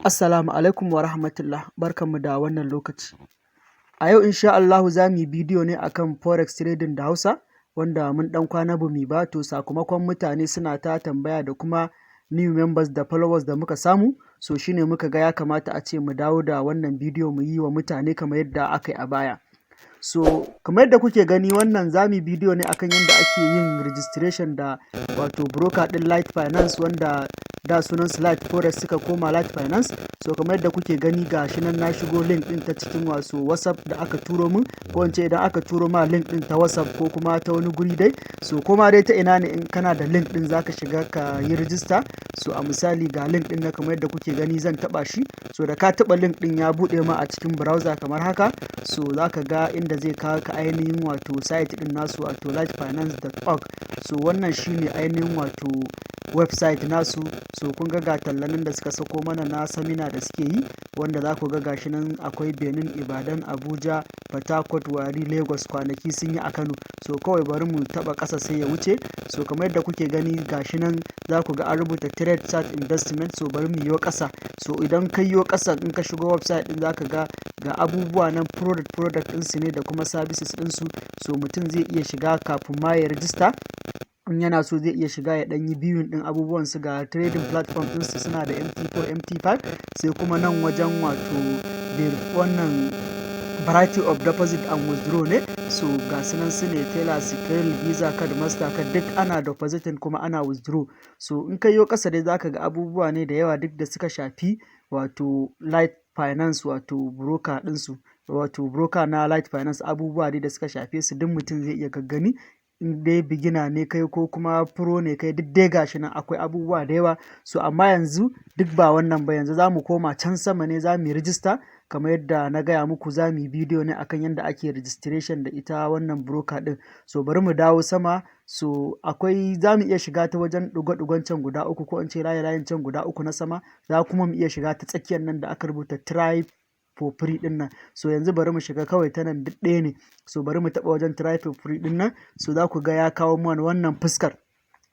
Assalamu alaikum wa rahmatullah, barkanmu da wannan lokaci. A yau insha Allahu za mu yi bidiyo ne akan Forex trading da Hausa, wanda mun ɗan kwana ba mu ba, to sakamakon mutane suna ta tambaya da kuma new members da followers da muka samu, so shine muka ga ya kamata a ce mu dawo da wannan bidiyo mu yi wa mutane kamar yadda aka yi a baya. So kamar yadda kuke gani wannan za mu yi bidiyo ne akan yadda ake yin registration da wato broker ɗin Litefinance, wanda da sunan su Forex suka koma Litefinance. So kamar yadda kuke gani ga shi nan na shigo link ɗin ta cikin wasu WhatsApp da aka turo min, ko in ce idan aka turo ma link ɗin ta WhatsApp ko kuma ta wani guri dai, so koma dai ta ina ne in kana da link ɗin zaka shiga ka yi register. So a misali ga link ɗin na kamar yadda kuke gani zan taɓa shi, so da ka taɓa link ɗin ya buɗe ma a cikin browser kamar haka, so zaka ga inda zai kawo ka ainihin wato site ɗin nasu wato litefinance.org. so wannan shine ainihin wato website nasu. So kun ga tallanin da suka sako mana na samina da suke yi, wanda za ku ga gashi nan akwai Benin, Ibadan, Abuja, Port Harcourt, Wari, Lagos, kwanaki sun yi a Kano. So kawai bari mu taba ƙasa sai ya wuce. So kamar yadda kuke gani gashi nan za ku ga an rubuta trade chart investment. So bari mu yi ƙasa. So idan ka yi ƙasa in ka shigo website din za ka ga abubuwa nan product ɗinsu ne da kuma services ɗinsu. So mutum zai iya shiga kafin ma ya register. In yana so zai iya shiga ya ɗan yi biyun ɗin abubuwan su. Ga trading platform ɗinsu suna da MT4, MT5, sai kuma nan wajen wato wannan variety of deposit and withdraw ne. So ga su nan su ne Teller, Skrill, Visa card, Mastercard, duk ana depositing kuma ana withdraw. So in ka yi ƙasa dai zaka ga abubuwa ne da yawa duk da suka shafi wato Litefinance wato broker ɗinsu, wato broker na Litefinance, abubuwa dai da suka shafe su duk mutum zai iya gaggani. In dai beginner ne kai ko kuma pro ne kai, duk dai gashi nan akwai abubuwa da yawa. So amma yanzu duk ba wannan ba, yanzu za mu koma can sama ne za mu yi register. Kamar yadda na gaya muku za mu yi bidiyo ne akan yadda ake registration da ita wannan broker ɗin. So bari mu dawo sama. So akwai za mu iya shiga ta wajen ɗigo-ɗigon can guda uku, ko in ce layin can guda uku na sama. Za kuma mu iya shiga ta tsakiyar nan da aka rubuta try for free ɗin nan. So yanzu bari mu shiga kawai ta nan duk ɗaya ne. So bari mu taɓa wajen try for free ɗin nan. So za ku ga ya kawo mana wannan fuskar.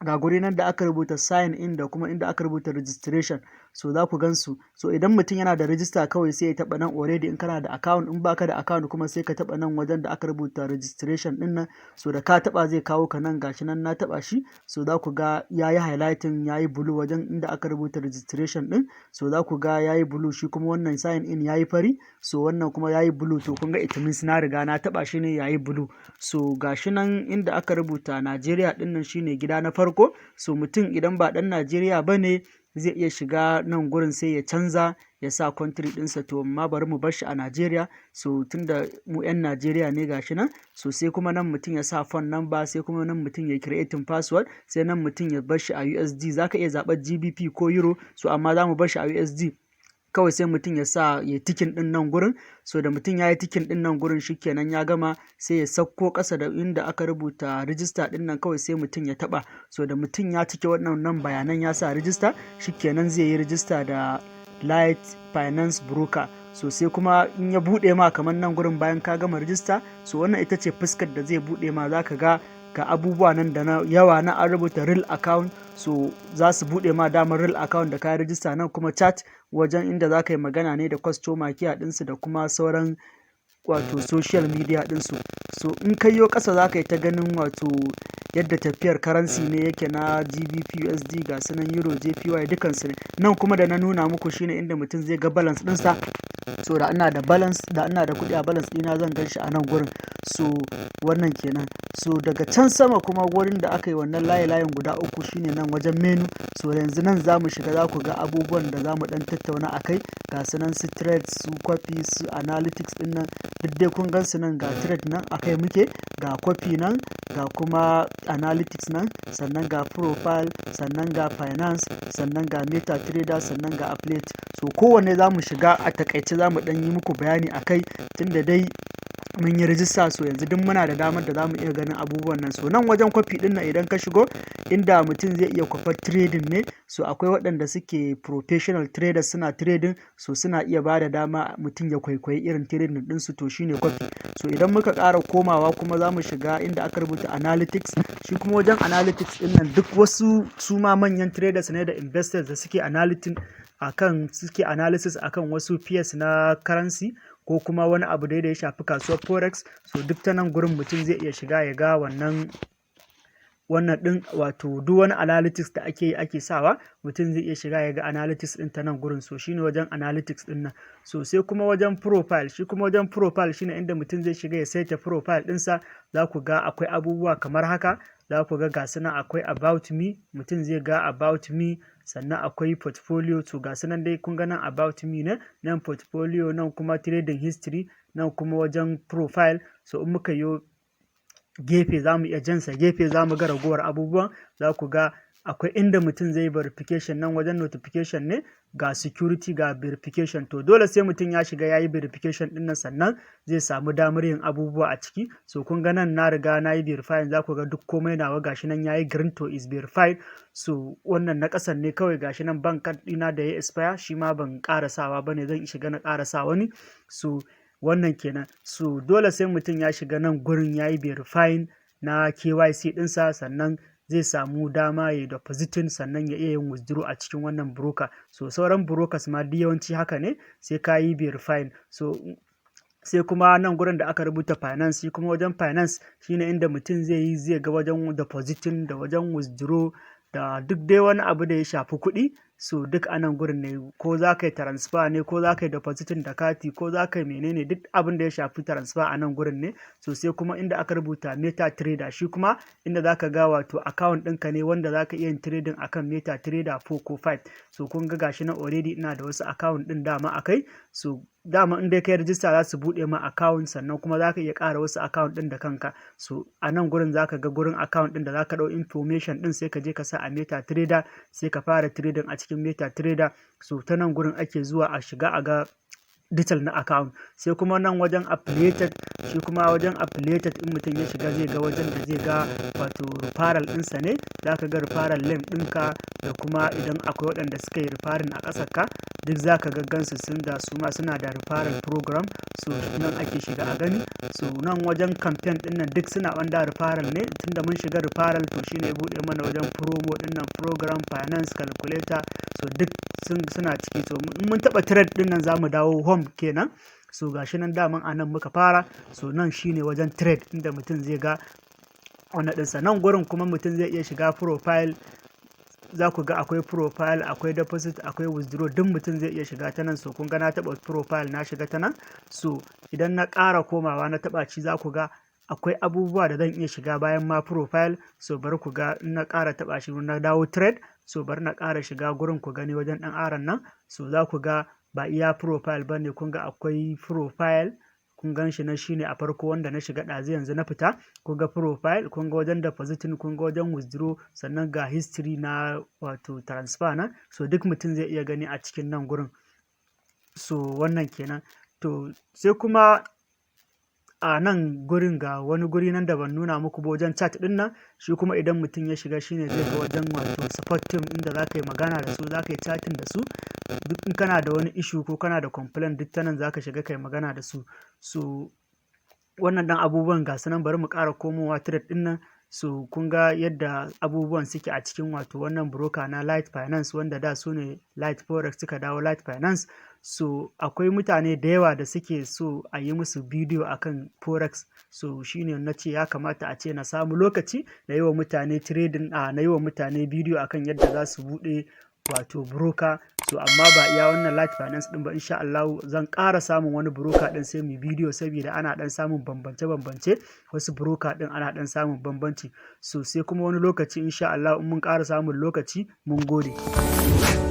Ga guri nan da aka rubuta sign in da kuma inda aka rubuta registration. So za ku gan su. So idan mutum yana da register kawai sai ya taɓa nan already. In kana da account, in baka da account kuma sai ka taɓa nan wajen da aka rubuta registration ɗin nan. So da ka taɓa zai kawo ka nan, gashi nan na taɓa shi. So za ku ga ya yi highlighting, ya yi blue wajen inda aka rubuta registration ɗin. So za ku ga ya yi blue, shi kuma wannan sign in ya yi fari. So wannan kuma ya yi blue. To kun ga it means na riga na taɓa shi ne ya yi blue. So gashi nan inda aka rubuta Najeriya ɗin nan shine gida na farko. So mutum idan ba ɗan Najeriya ba ne zai iya shiga nan gurin sai ya canza ya sa country ɗinsa. To amma bari mu bar shi a Najeriya. So tunda mu 'yan Najeriya ne gashi nan. So sai kuma nan mutum ya sa phone number, sai kuma nan mutum ya creating password, sai nan mutum ya bar shi a USD. Za ka iya zaɓar GBP ko Euro, so amma za mu bar shi a USD. Kawai sai mutum ya sa ya tikin ɗin nan gurin. So da mutum ya yi tikin ɗin nan gurin shikenan ya gama, sai ya sauko ƙasa da inda aka rubuta register ɗin nan, kawai sai mutum ya taɓa. So da mutum ya cike wannan bayanan ya sa register, shikenan zai yi register da Litefinance broker. So sai kuma in ya buɗe ma kamar nan gurin bayan ka gama register, so wannan ita ce fuskar da zai buɗe ma. Za ka ga abubuwa nan da na yawa na an rubuta real account. So za su buɗe ma damar real account da ka register. Nan kuma chat wajen inda za ka yi magana ne da customer care ɗinsu da kuma sauran wato social media ɗinsu. So in ka yi ƙasa za ka yi ta ganin wato yadda tafiyar currency ne yake na GBP, USD, ga sunan Euro, JPY dukansu ne. Nan kuma da na nuna muku shine inda mutum zai ga balance ɗinsa. So da ina da balance, da ina da kuɗi a balance ɗina zan gan shi a nan gurin. So wannan kenan. So daga can sama kuma wurin da aka yi wannan layin guda uku shine nan wajen menu. So yanzu nan za mu shiga, za ku ga abubuwan da za mu ɗan tattauna a kai. Ga su nan su trade, su copy, su analytics ɗin nan duk dai kun gan su nan. Ga trade nan akai muke, ga copy nan, ga kuma analytics nan, sannan ga profile, sannan ga finance, sannan ga meta trader, sannan ga affiliate. So kowanne za mu shiga a takaice, za mu ɗan yi muku bayani a kai tunda dai mun yi rijista. So yanzu duk muna da damar da za mu iya ganin abubuwan nan. So nan wajen kwafi ɗin nan idan ka shigo inda mutum zai iya kwafar trading ne. So akwai waɗanda suke professional traders suna trading, so suna iya ba da dama mutum ya kwaikwayi irin trading ɗinsu. To shine kwafi. So idan muka ƙara komawa kuma za mu shiga inda aka rubuta analytics. Shi kuma wajen analytics ɗin nan duk wasu su ma manyan traders ne da investors da suke akan suke analysis akan wasu pairs na currency ko kuma wani abu da ya shafi kasuwar forex. So duk ta nan gurin mutum zai iya shiga ya ga wannan din, wato duk wani analytics da ake sawa mutum zai iya shiga ya ga analytics din ta nan gurin. So shine wajen analytics din nan. So sai kuma wajen profile, shi kuma wajen profile shine inda mutum zai shiga ya saita profile ɗinsa. Za ku ga akwai abubuwa kamar haka, za ku ga gasu nan akwai about me, mutum zai ga about me, sannan akwai portfolio. To gasu nan dai kun ga nan about me ne, nan portfolio, nan kuma trading history, nan kuma wajen profile. So in muka yi gefe za mu iya jansa gefe, za mu ga ragowar abubuwan. Za ku ga akwai inda mutum zai verification, nan wajen notification ne, ga security, ga verification. To dole sai mutum ya shiga ya yi verification ɗin nan sannan zai samu damar yin abubuwa a ciki. So kun ga nan na riga na yi verifying, za ku ga duk komai nawa gashi nan ya yi green to is verified. So wannan na ƙasan ne kawai gashi nan bank card ɗina da ya expire, shi ma ban ƙarasawa ba ne, zan shiga na ƙarasa wani. So wannan kenan. So dole sai mutum ya shiga nan gurin ya yi verifying na KYC ɗinsa sannan zai samu dama ya yi depositing, sannan ya iya yin withdraw a cikin wannan broker. So sauran brokers ma duk yawanci haka ne, sai ka yi verifying. So sai kuma nan gurin da aka rubuta finance, shi kuma wajen finance shine inda mutum zai ga wajen depositing da wajen withdraw da duk dai wani abu da ya shafi kuɗi. So duk a nan gurin ne, ko za ka yi transfer ne, ko za ka yi depositing da kati, ko za ka yi menene, duk abin da ya shafi transfer a nan gurin ne. So sai kuma inda aka rubuta meta trader, shi kuma inda za ka ga wato account ɗinka ne wanda za ka iya yin trading akan meta trader 4 ko 5. So kun ga gashi na already ina da wasu account ɗin dama akai. So dama in dai kai register za su buɗe ma account, sannan kuma za ka iya ƙara wasu account ɗin da kanka. So a nan gurin za ka ga gurin account ɗin da za ka ɗau information ɗin, sai ka je ka sa a meta trader, sai ka fara trading a cikin meta trader. So ta nan gurin ake zuwa a shiga a ga detail na account. Sai kuma nan wajen affiliated, shi kuma wajen affiliated in mutum ya shiga zai ga wajen da zai ga wato referral ɗinsa ne. Za ka ga referral link ɗinka, da kuma idan akwai waɗanda suka yi referring a ƙasar ka, duk za ka gansu sun da su ma suna da referral program. So nan ake shiga a gani. So nan wajen campaign ɗin nan duk suna wanda referral ne, tunda mun shiga referral to shine ya buɗe mana wajen promo ɗin nan, program, finance, calculator. So duk suna ciki. So in mun taɓa trade ɗin nan za mu dawo home kenan. So gashi nan daman a nan muka fara. So nan shine wajen trade inda mutum zai ga wannan ɗinsa. Nan gurin kuma mutum zai iya shiga profile. Za ku ga akwai profile, akwai deposit, akwai withdraw, duk mutum zai iya shiga ta nan. So kun ga na taɓa profile na shiga ta nan. So idan na ƙara komawa na taɓa ci, za ku ga akwai abubuwa da zan iya shiga bayan ma profile. So bari ku ga in na ƙara taɓa shi na dawo trade. So bari na ƙara shiga gurin ku gani wajen ɗan aron nan. So za ku ga ba iya profile ba ne, kun ga akwai profile, kun gan shi nan shine a farko wanda na shiga ɗazu, yanzu na fita. Kun ga profile, kun ga wajen depositing, kun ga wajen withdraw, sannan ga history na wato transfer na. So duk mutum zai iya gani a cikin nan gurin. So wannan kenan. To sai kuma a nan gurin ga wani guri nan da ban nuna muku ba, wajen chat ɗin nan. Shi kuma idan mutum ya shiga shine zai ga wajen wato support team inda za ka yi magana da su, za ka yi chatting da su. Duk in kana da wani issue ko kana da complaint, duk ta nan za ka shiga kai magana da su. So wannan ɗan abubuwan ga su nan, bari mu ƙara komowa trade ɗin nan. So kun ga yadda abubuwan suke a cikin wato wannan broker na Litefinance, wanda da su ne Lite Forex suka dawo Litefinance. So akwai mutane da yawa da suke so a yi musu bidiyo akan Forex. So shine na ce ya kamata a ce na samu lokaci na yi wa mutane trading, na yi wa mutane bidiyo akan yadda za su buɗe wato broker. So amma ba iya wannan Litefinance ɗin ba, insha Allah zan ƙara samun wani broker ɗin sai mu bidiyo, saboda ana ɗan samun bambance-bambance. Wasu broker ɗin ana ɗan samun bambanci. So sai kuma wani lokaci insha Allah in mun ƙara samun lokaci. Mun gode.